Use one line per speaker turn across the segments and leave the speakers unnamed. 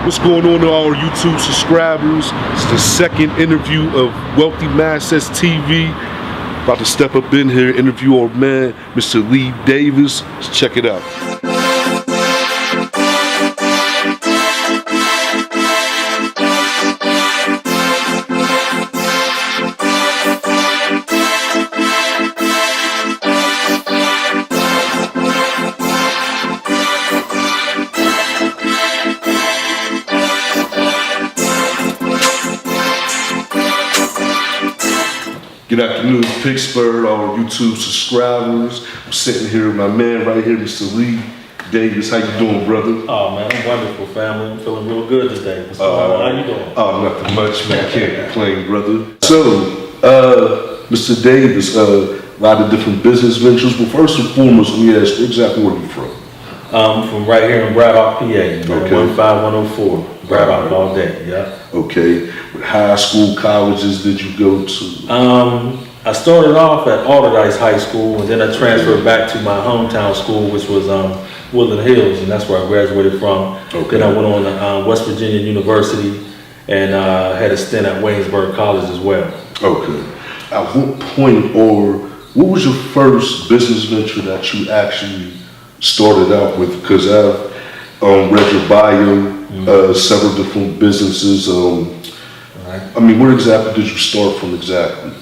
What's going on to our YouTube subscribers? It's the second interview of Wealthy Mindsets TV. About to step up in here, interview our man, Mr. Lee Davis. Let's check it out. Good afternoon, Pittsburgh, our YouTube subscribers. I'm sitting here with my man right here, Mr. Lee Davis. How you doing, brother?
Oh man, I'm wonderful, family. I'm feeling real good today. What's going on? How you doing?
Oh, nothing much, man. Can't complain, brother. So, Mr. Davis, a lot of different business ventures. But first and foremost, let me ask you exactly where you from?
From right here in Braddock, PA. 15104. Braddock all day. Yeah.
Okay. What high school, colleges did you go to?
I started off at Alderdice High School, and then I transferred back to my hometown school, which was Woodland Hills, and that's where I graduated from.
Okay.
Then I went on to West Virginia University and had a stint at Waynesburg College as well.
Okay. At what point, or what was your first business venture that you actually started out with? Because I've read your bio, several different businesses. I mean, where exactly did you start from exactly?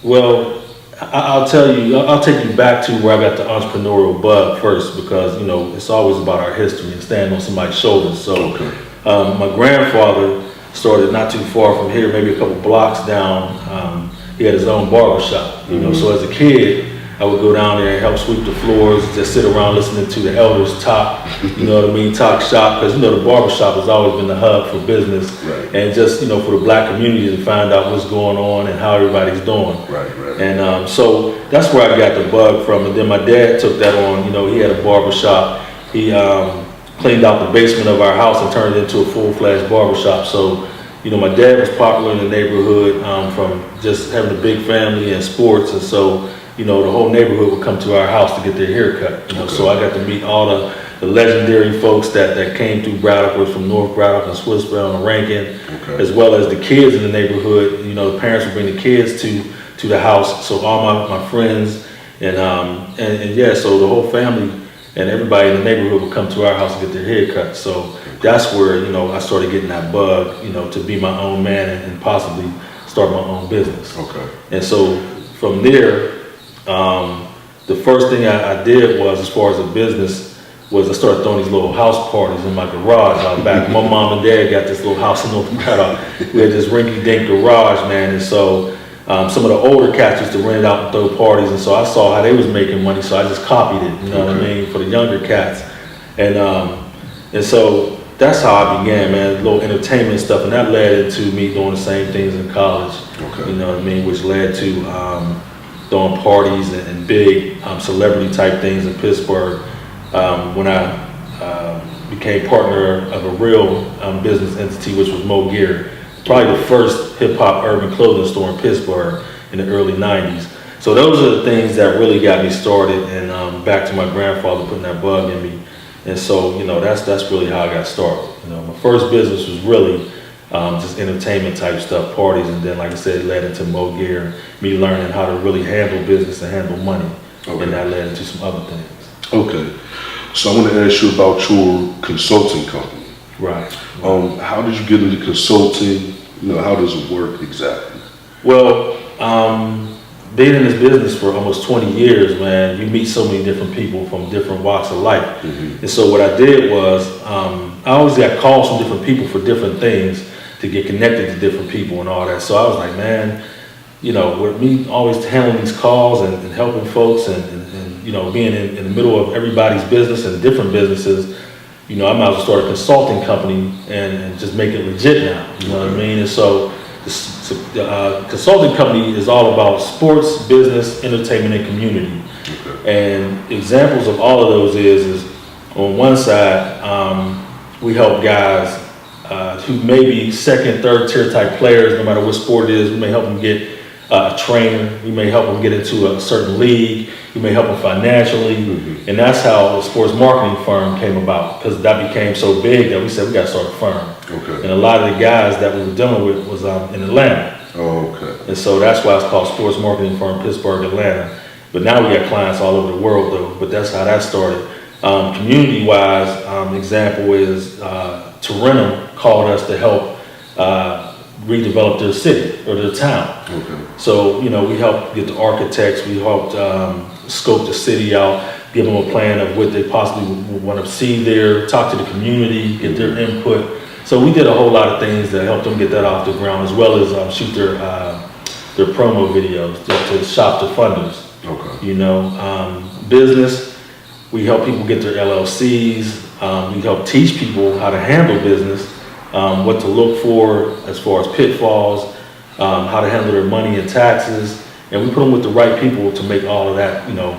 Well, I'll tell you, I'll take you back to where I got the entrepreneurial bug first, because, you know, it's always about our history and standing on somebody's shoulders. So my grandfather started not too far from here, maybe a couple blocks down. He had his own barber shop, you know, so as a kid, I would go down there and help sweep the floors, just sit around listening to the elders talk, you know what I mean, talk shop, because, you know, the barber shop has always been the hub for business, and just, you know, for the black community to find out what's going on and how everybody's doing. And so that's where I got the bug from. And then my dad took that on. You know, he had a barber shop. He cleaned out the basement of our house and turned it into a full-fledged barber shop. So, you know, my dad was popular in the neighborhood from just having a big family and sports, and so, you know, the whole neighborhood would come to our house to get their hair cut. You know, so I got to meet all the legendary folks that came through Braddock, was from North Braddock and Swissville and Rankin, as well as the kids in the neighborhood. You know, the parents would bring the kids to the house. So all my friends and yeah, so the whole family and everybody in the neighborhood would come to our house to get their hair cut. So that's where, you know, I started getting that bug, you know, to be my own man and possibly start my own business. And so from there, the first thing I did was, as far as a business, was I started throwing these little house parties in my garage out back. My mom and dad got this little house in North Braddock. We had this rinky-dink garage, man, and so some of the older cats used to rent it out and throw parties, and so I saw how they was making money, so I just copied it, you know what I mean, for the younger cats. And so that's how I began, man, little entertainment stuff, and that led into me doing the same things in college, you know what I mean, which led to throwing parties and big celebrity type things in Pittsburgh. When I became partner of a real business entity, which was Mo Gear, probably the first hip hop urban clothing store in Pittsburgh in the early 90s. So those are the things that really got me started, and back to my grandfather putting that bug in me. And so, you know, that's really how I got started. You know, my first business was really just entertainment type stuff, parties, and then, like I said, it led into Mo Gear, me learning how to really handle business and handle money, and that led into some other things.
Okay, so I want to ask you about your consulting company. How did you get into consulting? You know, how does it work exactly?
Well, being in this business for almost 20 years, man, you meet so many different people from different walks of life. And so what I did was, I always got calls from different people for different things, to get connected to different people and all that. So I was like, man, you know, with me always handling these calls and helping folks and you know, being in the middle of everybody's business and different businesses, you know, I might as well start a consulting company and just make it legit now, you know what I mean? And so the consulting company is all about sports, business, entertainment, and community. And examples of all of those is on one side, we help guys who may be second, third tier type players, no matter what sport it is. We may help them get a trainer. We may help them get into a certain league. we may help them financially, and that's how the sports marketing firm came about, because that became so big that we said we got to start a firm.
Okay.
And a lot of the guys that we were dealing with was in Atlanta.
Oh, okay.
And so that's why it's called Sports Marketing Firm Pittsburgh, Atlanta. But now we got clients all over the world though, but that's how that started. Community-wise, example is Tarentum called us to help redevelop their city or their town.
Okay.
So, you know, we helped get the architects, we helped scope the city out, give them a plan of what they possibly would want to see there, talk to the community, get their input. So we did a whole lot of things that helped them get that off the ground, as well as shoot their promo videos to shop the funders.
Okay.
You know, business, we help people get their LLCs. We help teach people how to handle business, what to look for as far as pitfalls, how to handle their money and taxes. And we put them with the right people to make all of that, you know,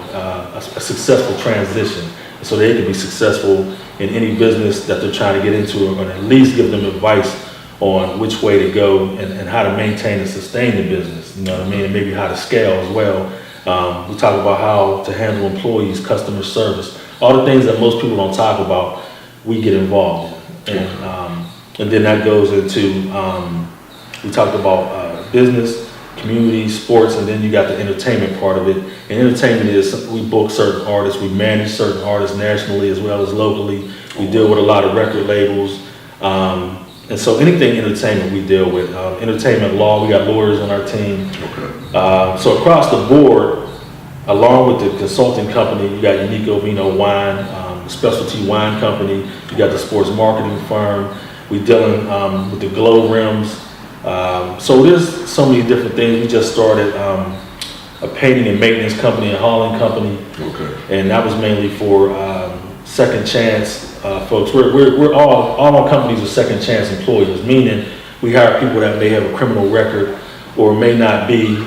a successful transition, so they can be successful in any business that they're trying to get into, or at least give them advice on which way to go and how to maintain and sustain the business. You know what I mean? And maybe how to scale as well. We talk about how to handle employees, customer service, all the things that most people don't talk about, we get involved in. And then that goes into, we talked about business, community, sports, and then you got the entertainment part of it. And entertainment is, we book certain artists, we manage certain artists nationally as well as locally. We deal with a lot of record labels. And so anything entertainment we deal with. Entertainment law, we got lawyers on our team.
Okay.
So across the board, along with the consulting company, you got Unico Vino Wine, specialty wine company, you got the sports marketing firm, we dealing with the glow rims. So there's so many different things. We just started a painting and maintenance company, a hauling company.
Okay.
And that was mainly for second chance folks. We're all our companies are second chance employers, meaning we hire people that may have a criminal record or may not be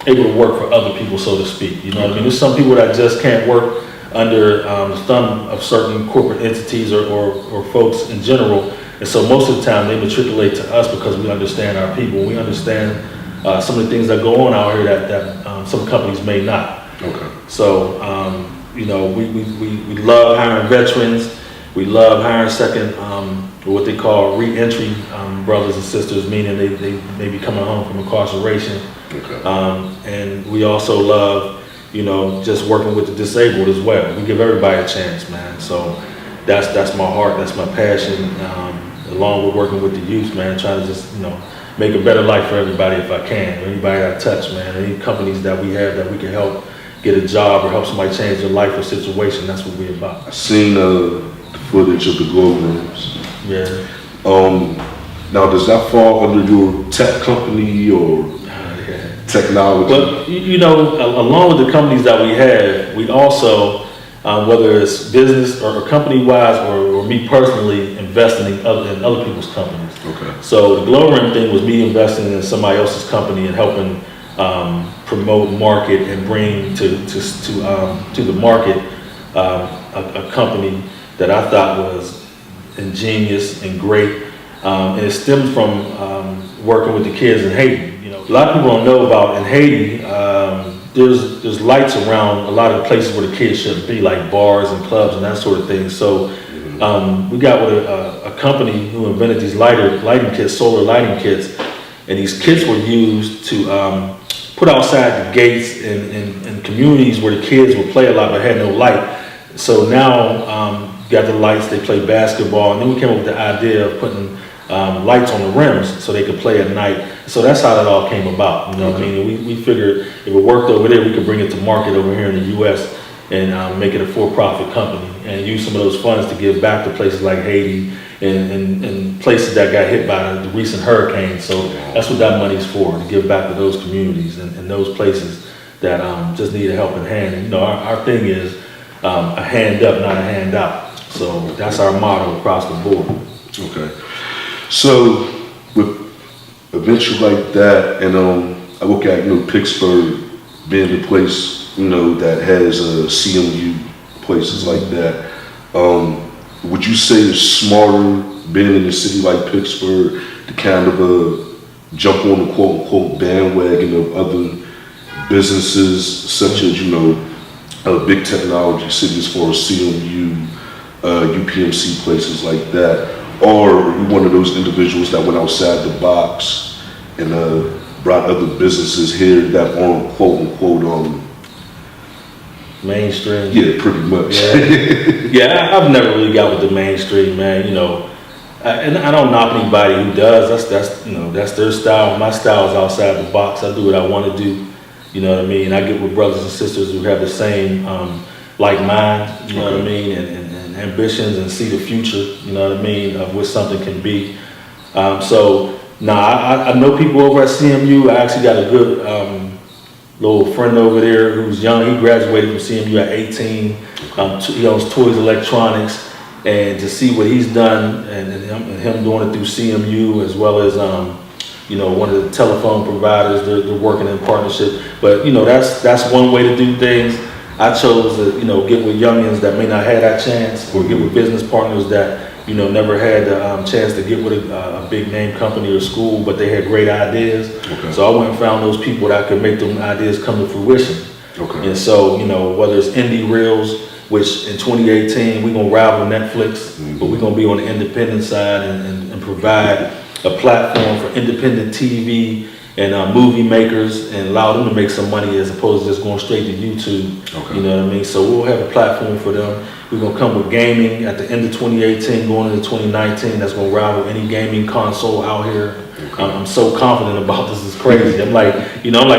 able to work for other people, so to speak. You know what I mean? There's some people that just can't work under the thumb of certain corporate entities or folks in general. And so most of the time they matriculate to us because we understand our people. We understand some of the things that go on out here that some companies may not.
Okay.
So, you know, we love hiring veterans. We love hiring second, what they call re-entry brothers and sisters, meaning they may be coming home from incarceration.
Okay.
And we also love, you know, just working with the disabled as well. We give everybody a chance, man. So that's my heart, that's my passion. Along with working with the youth, man, trying to just, you know, make a better life for everybody if I can. Anybody I touch, man, any companies that we have that we can help get a job or help somebody change their life or situation, that's what we're about.
I seen the footage of the glow rooms.
Yeah.
Now does that fall under your tech company or technology?
Well, you know, along with the companies that we have, we also, whether it's business or company-wise or me personally, investing in other people's companies.
Okay.
So the glow rim thing was me investing in somebody else's company and helping promote, market, and bring to the market a company that I thought was ingenious and great. And it stemmed from working with the kids in Haiti. You know, a lot of people don't know about in Haiti. There's lights around a lot of places where the kids shouldn't be, like bars and clubs and that sort of thing. So we got with a company who invented these lighting kits, solar lighting kits, and these kits were used to put outside the gates in communities where the kids would play a lot but had no light. So now got the lights, they play basketball, and then we came up with the idea of putting lights on the rims so they could play at night. So that's how that all came about. You know what I mean? We figured if it worked over there, we could bring it to market over here in the U.S. and make it a for-profit company and use some of those funds to give back to places like Haiti and places that got hit by the recent hurricane. So that's what that money's for, to give back to those communities and those places that just need a helping hand. And, you know, our thing is a hand up, not a hand out. So that's our motto across the board.
Okay. So with a venture like that, and I look at, you know, Pittsburgh being the place, you know, that has CMU, places like that. Would you say it's smarter being in a city like Pittsburgh to kind of jump on the quote unquote bandwagon of other businesses such as, you know, big technology city as far as CMU, UPMC, places like that? Or are you one of those individuals that went outside the box and brought other businesses here that aren't quote unquote
mainstream?
Yeah, pretty much.
Yeah, I've never really got with the mainstream, man. You know, and I don't knock anybody who does. That's their style. My style is outside the box. I do what I want to do. You know what I mean? I get with brothers and sisters who have the same like mind. You know what I mean? And ambitions and see the future. You know what I mean? Of what something can be. I know people over at CMU. I actually got a good little friend over there who's young. He graduated from CMU at 18. He owns Toys Electronics. And to see what he's done and him doing it through CMU as well as, one of the telephone providers, they're working in partnership. But, that's one way to do things. I chose to, get with youngins that may not have that chance, or get with business partners that, never had the chance to get with a big name company or school, but they had great ideas. Okay. So I went and found those people that could make them ideas come to fruition. Okay. And so, whether it's indie reels, which in 2018, we're gonna rival Netflix, but we're gonna be on the independent side and provide a platform for independent TV and movie makers and allow them to make some money as opposed to just going straight to YouTube. Okay. You know what I mean? So we'll have a platform for them. We're gonna come with gaming at the end of 2018, going into 2019. That's gonna rival any gaming console out here. Okay. I'm so confident about this. It's crazy. I'm like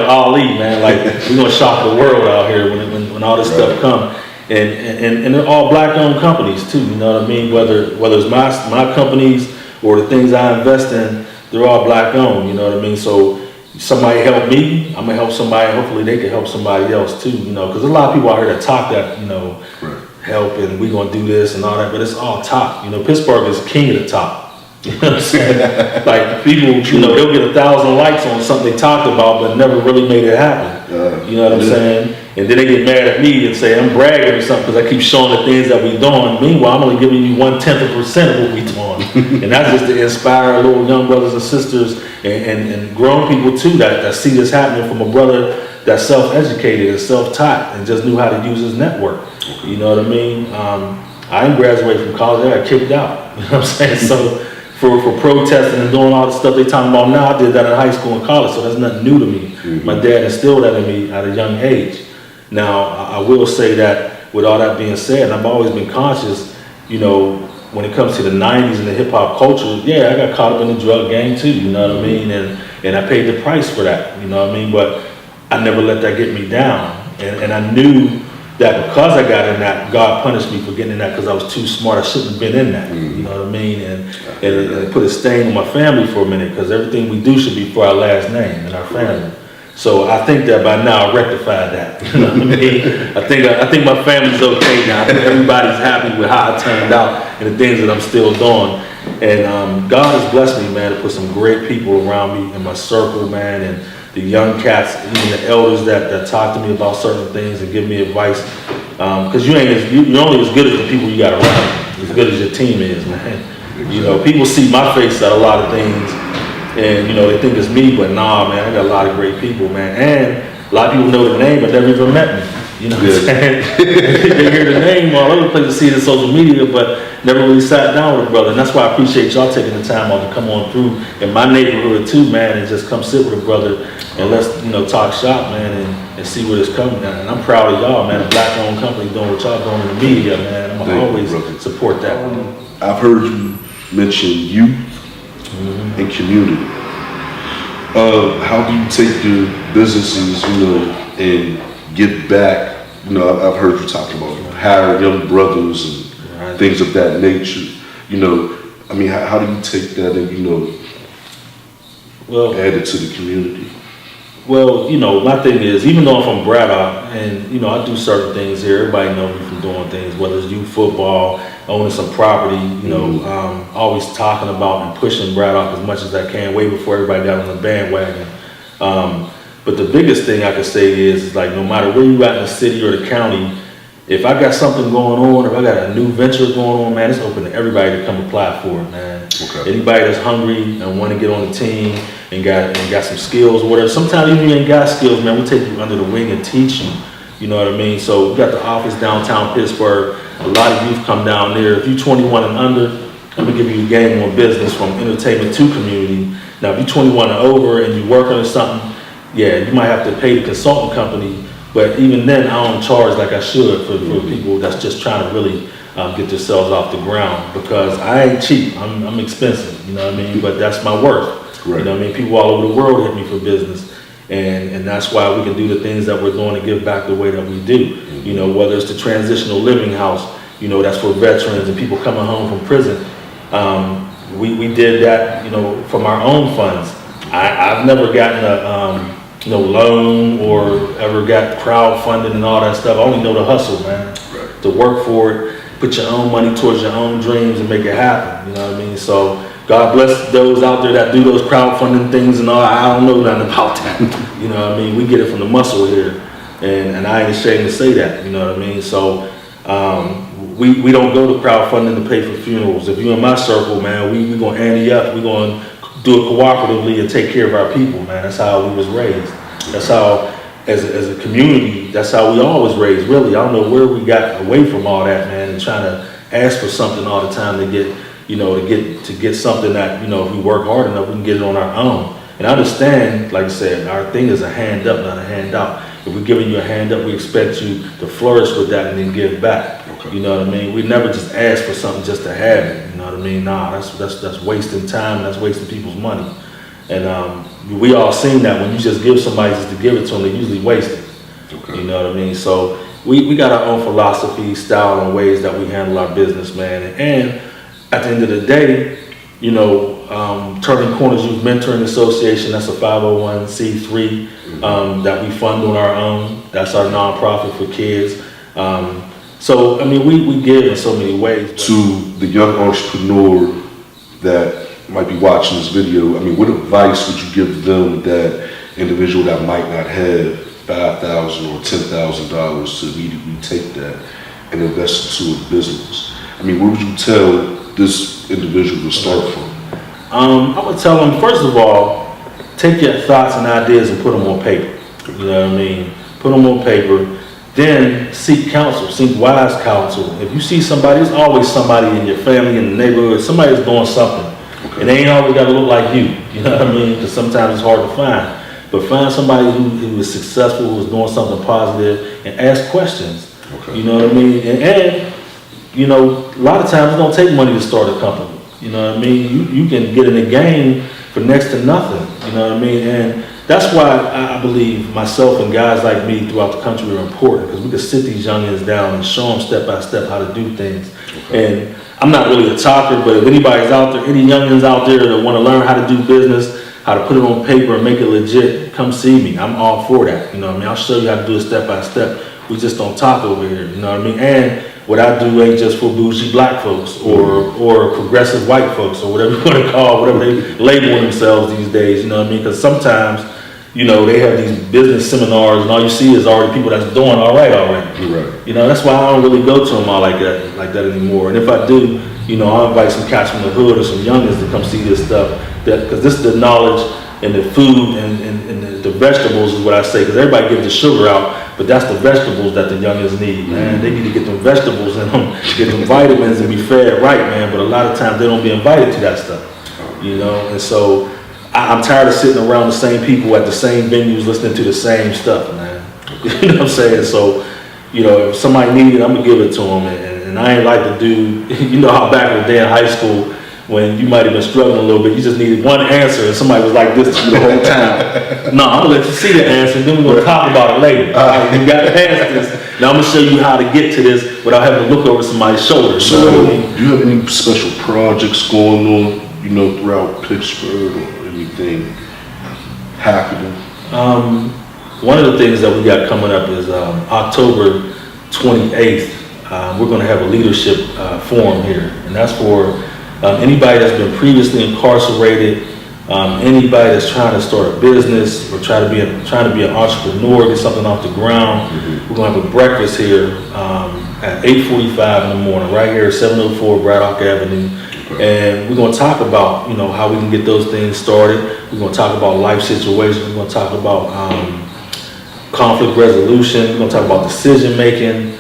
Ali, man. Like we're gonna shock the world out here when all this stuff comes. And they're all black-owned companies too. You know what I mean? Whether it's my companies or the things I invest in, they're all black-owned. You know what I mean? So somebody help me, I'm gonna help somebody. Hopefully they can help somebody else too. Because there's a lot of people out here that talk that help and we gonna do this and all that, but it's all talk. Pittsburgh is king of the talk. You know what I'm saying? Like people, they'll get 1,000 likes on something they talked about, but never really made it happen. You know what I'm saying? And then they get mad at me and say I'm bragging or something because I keep showing the things that we're doing. Meanwhile, I'm only giving you 1/10% of what we're doing. And that's just to inspire little young brothers and sisters and grown people too that see this happening from a brother that's self-educated and self-taught and just knew how to use his network. You know what I mean? I didn't graduate from college. I got kicked out. You know what I'm saying? So for protesting and doing all the stuff they talking about now, I did that in high school and college, so that's nothing new to me. My dad instilled that in me at a young age. Now, I will say that with all that being said, and I've always been conscious, when it comes to the 90s and the hip hop culture, I got caught up in the drug game too, you know what I mean? And I paid the price for that, you know what I mean? But I never let that get me down. And I knew that because I got in that, God punished me for getting in that because I was too smart. I shouldn't have been in that, you know what I mean? And it put a stain on my family for a minute because everything we do should be for our last name and our family. So I think that by now I rectified that. You know what I mean? I think my family's okay now. I think everybody's happy with how I turned out and the things that I'm still doing. And God has blessed me, man, to put some great people around me in my circle, man, and the young cats, even the elders that talk to me about certain things and give me advice. Because you're only as good as the people you got around, as good as your team is, man. People see my face at a lot of things. And, they think it's me, but nah, man, I got a lot of great people, man. And a lot of people know the name, but never even met me. You know what I'm saying? They hear the name all over the place, to see it in social media, but never really sat down with a brother. And that's why I appreciate y'all taking the time out to come on through in my neighborhood too, man, and just come sit with a brother and let's, talk shop, man, and see where it's coming. And I'm proud of y'all, man, a black-owned company doing what y'all doing in the media, man. I'm gonna always support that.
I've heard you mention youth and community. How do you take your businesses, and give back? I've heard you talk about hire young brothers and things of that nature. How do you take that and add it to the community?
Well, my thing is, even though I'm from Braddock and, I do certain things here, everybody knows me from doing things, whether it's youth football, owning some property, always talking about and pushing Braddock as much as I can, way before everybody got on the bandwagon. But the biggest thing I can say is like, no matter where you at in the city or the county, if I got something going on, if I got a new venture going on, man, it's open to everybody to come apply for it, man. Okay. Anybody that's hungry and want to get on the team and got some skills or whatever. Sometimes even you ain't got skills, man, we'll take you under the wing and teach you You know what I mean? So we got the office downtown Pittsburgh. A lot of youth come down there. If you're 21 and under, I'm gonna give you a game on business from entertainment to community. Now, if you're 21 and over and you're working on something, yeah, you might have to pay the consultant company. But even then, I don't charge like I should for people that's just trying to really get themselves off the ground, because I ain't cheap. I'm expensive, you know what I mean? But that's my worth.
Right.
You know what I mean? People all over the world hit me for business. And that's why we can do the things that we're doing to give back the way that we do. You know, whether it's the transitional living house, you know, that's for veterans and people coming home from prison. We did that, you know, from our own funds. I've never gotten a loan or ever got crowdfunding and all that stuff. I only know the hustle, man.
Right.
To work for it, put your own money towards your own dreams and make it happen. You know what I mean? So God bless those out there that do those crowdfunding things and all. I don't know nothing about that. You know what I mean? We get it from the muscle here, and I ain't ashamed to say that. You know what I mean? So we don't go to crowdfunding to pay for funerals. If you're in my circle, man, we gonna ante up. We gonna do it cooperatively and take care of our people, man. That's how we was raised. That's how, as a community, that's how we always raised. Really, I don't know where we got away from all that, man, and trying to ask for something all the time to get. You know, to get something that, you know, if we work hard enough, we can get it on our own. And I understand, like I said, our thing is a hand up, not a handout. If we're giving you a hand up, we expect you to flourish with that and then give back. Okay. You know what I mean? We never just ask for something just to have it. You know what I mean? Nah, that's wasting time. That's wasting people's money. And we all seen that when you just give somebody just to give it to them, they usually waste it. Okay. You know what I mean? So we got our own philosophy, style, and ways that we handle our business, man. And at the end of the day, you know, Turning Corners Youth Mentoring Association, that's a 501c3 that we fund on our own. That's our nonprofit for kids. So, I mean, we give in so many ways.
To the young entrepreneur that might be watching this video, I mean, what advice would you give them, that individual that might not have $5,000 or $10,000 to immediately take that and invest into a business? I mean, where would you tell this individual to start from?
I would tell them, first of all, take your thoughts and ideas and put them on paper. You know what I mean? Put them on paper. Then seek counsel, seek wise counsel. If you see somebody, there's always somebody in your family, in the neighborhood, somebody that's doing something. Okay. And they ain't always got to look like you. You know what I mean? Because sometimes it's hard to find. But find somebody who is successful, who's doing something positive, and ask questions. Okay. You know what I mean? And you know, a lot of times it don't take money to start a company. You know what I mean? You can get in the game for next to nothing. You know what I mean? And that's why I believe myself and guys like me throughout the country are important, because we can sit these youngins down and show them step by step how to do things. Okay. And I'm not really a talker, but if anybody's out there, any youngins out there that want to learn how to do business, how to put it on paper and make it legit, come see me. I'm all for that. You know what I mean? I'll show you how to do it step by step. We just don't talk over here. You know what I mean? And what I do ain't just for bougie black folks or progressive white folks or whatever you want to call, whatever they label themselves these days, you know what I mean? Because sometimes, you know, they have these business seminars and all you see is already people that's doing all right already.
You're right.
You know, that's why I don't really go to them all like that anymore. And if I do, you know, I'll invite some cats from the hood or some youngins to come see this stuff, because this is the knowledge and the food and the vegetables is what I say, because everybody gives the sugar out, but that's the vegetables that the youngins need, man. They need to get them vegetables and get them vitamins and be fed right, man. But a lot of times they don't be invited to that stuff, you know. And so I'm tired of sitting around the same people at the same venues listening to the same stuff, man. You know what I'm saying? So, you know, if somebody needs it, I'm gonna give it to them. And I ain't like to do, you know how back in the day in high school, when you might have been struggling a little bit, you just needed one answer and somebody was like this to you the whole time. No, I'm gonna let you see the answer and then we're gonna talk about it later. All right, you got to answer this. Now I'm gonna show you how to get to this without having to look over somebody's shoulder.
So, do you have any special projects going on, you know, throughout Pittsburgh or anything happening?
One of the things that we got coming up is October 28th. We're gonna have a leadership forum here, and that's for anybody that's been previously incarcerated, anybody that's trying to start a business or trying to be an entrepreneur, get something off the ground. Mm-hmm. We're gonna have a breakfast here at 8:45 in the morning, right here at 704 Braddock Avenue. Okay. And we're gonna talk about, you know, how we can get those things started. We're gonna talk about life situations. We're gonna talk about conflict resolution. We're gonna talk about decision making.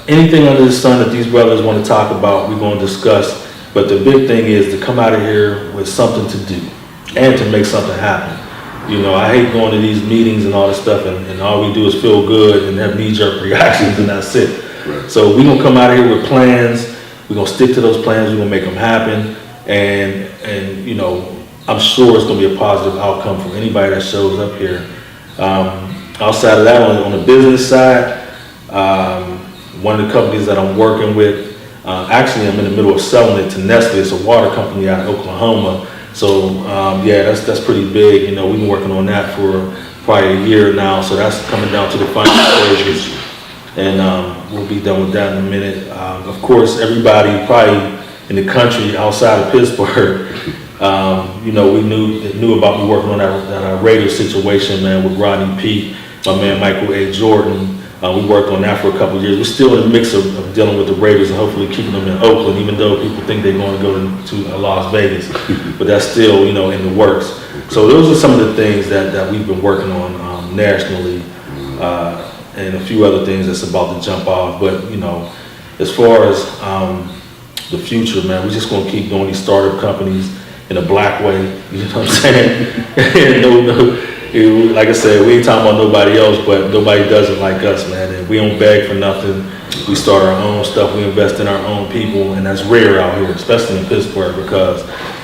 Anything under the sun that these brothers want to talk about, we're gonna discuss. But the big thing is to come out of here with something to do and to make something happen. You know, I hate going to these meetings and all this stuff, and all we do is feel good and have knee-jerk reactions, and that's it.
Right.
So we're gonna come out of here with plans. We're gonna stick to those plans. We're gonna make them happen, and you know, I'm sure it's gonna be a positive outcome for anybody that shows up here. Outside of that, on the business side, one of the companies that I'm working with, actually I'm in the middle of selling it to Nestle. It's a water company out of Oklahoma. So yeah, that's pretty big. You know, we've been working on that for probably a year now. So that's coming down to the final stages, and we'll be done with that in a minute. Of course, everybody probably in the country outside of Pittsburgh, you know, we knew about me working on that Raiders situation, man, with Rodney Peete, my man Michael A. Jordan. We worked on that for a couple of years. We're still in the mix of dealing with the Raiders and hopefully keeping them in Oakland, even though people think they're going to go to Las Vegas. But that's still, you know, in the works. So those are some of the things that we've been working on nationally, and a few other things that's about to jump off. But, you know, as far as the future, man, we're just going to keep doing these startup companies in a black way. You know what I'm saying? Like I said, we ain't talking about nobody else, but nobody does it like us, man. And we don't beg for nothing. We start our own stuff. We invest in our own people, and that's rare out here, especially in Pittsburgh, because,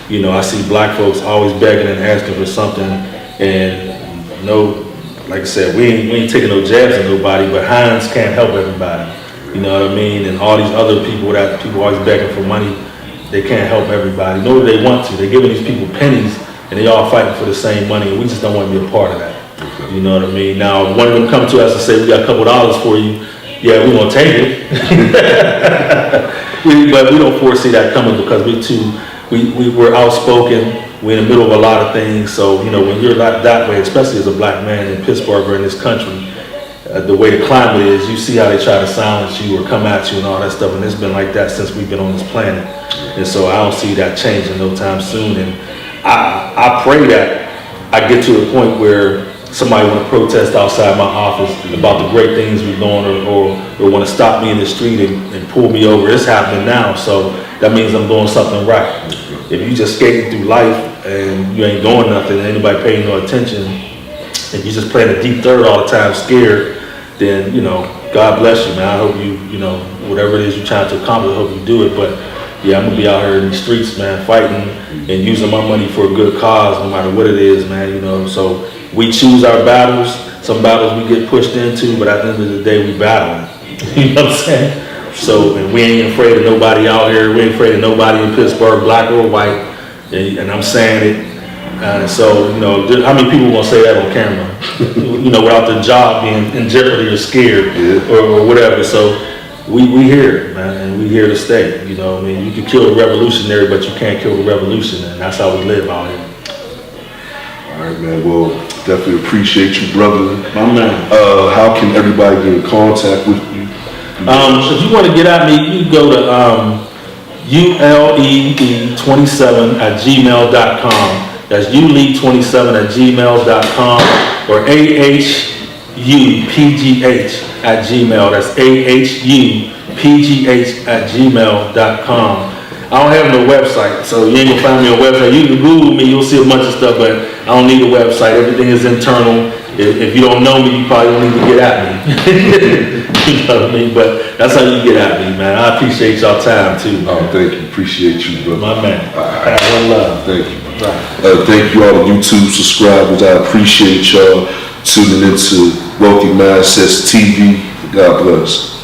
you know, I see black folks always begging and asking for something, and like I said, we ain't taking no jabs at nobody, but Heinz can't help everybody. You know what I mean? And all these other people that people always begging for money, they can't help everybody. Nor do they want to. They're giving these people pennies, and they all fighting for the same money, and we just don't want to be a part of that. Okay. You know what I mean? Now, if one of them come to us and say, we got a couple dollars for you, yeah, we gonna take it. But we don't foresee that coming because we're outspoken, we're in the middle of a lot of things. So, you know, when you're that way, especially as a black man in Pittsburgh or in this country, the way the climate is, you see how they try to silence you or come at you and all that stuff, and it's been like that since we've been on this planet. And so I don't see that changing no time soon. And I pray that I get to a point where somebody want to protest outside my office about the great things we're doing, or want to stop me in the street and pull me over. It's happening now, so that means I'm doing something right. If you just skating through life and you ain't doing nothing, and anybody paying no attention, and you just playing a deep third all the time, scared, then, you know, God bless you, man. I hope you know, whatever it is you're trying to accomplish, I hope you do it. But yeah, I'm gonna be out here in the streets, man, fighting and using my money for a good cause, no matter what it is, man, you know. So we choose our battles. Some battles we get pushed into, but at the end of the day, we battling. You know what I'm saying? So, and we ain't afraid of nobody out here. We ain't afraid of nobody in Pittsburgh, black or white. And I'm saying it. So, you know, how many people gonna say that on camera? You know, without their job being in jeopardy or scared, or whatever. So we here, man, and we here to stay. You know what I mean? You can kill the revolutionary, but you can't kill the revolution, and that's how we live out here.
All right, man. Well, definitely appreciate you, brother.
My man.
How can everybody get in contact with you?
So if you want to get at me, you can go to ulead27@gmail.com. That's ulead27@gmail.com, or ahupgh@gmail. That's ahupgh@gmail.com. I don't have no website, so you ain't gonna find me a website. You can Google me, you'll see a bunch of stuff, but I don't need a website. Everything is internal. If you don't know me, you probably don't need to get at me. You know what I mean? But that's how you get at me, man. I appreciate y'all time too.
Oh, thank you. Appreciate you, brother.
My man.
Right.
One love.
Thank you. Right. Thank you all the YouTube subscribers. I appreciate y'all tuning into Wealthy Mindsets TV. God bless.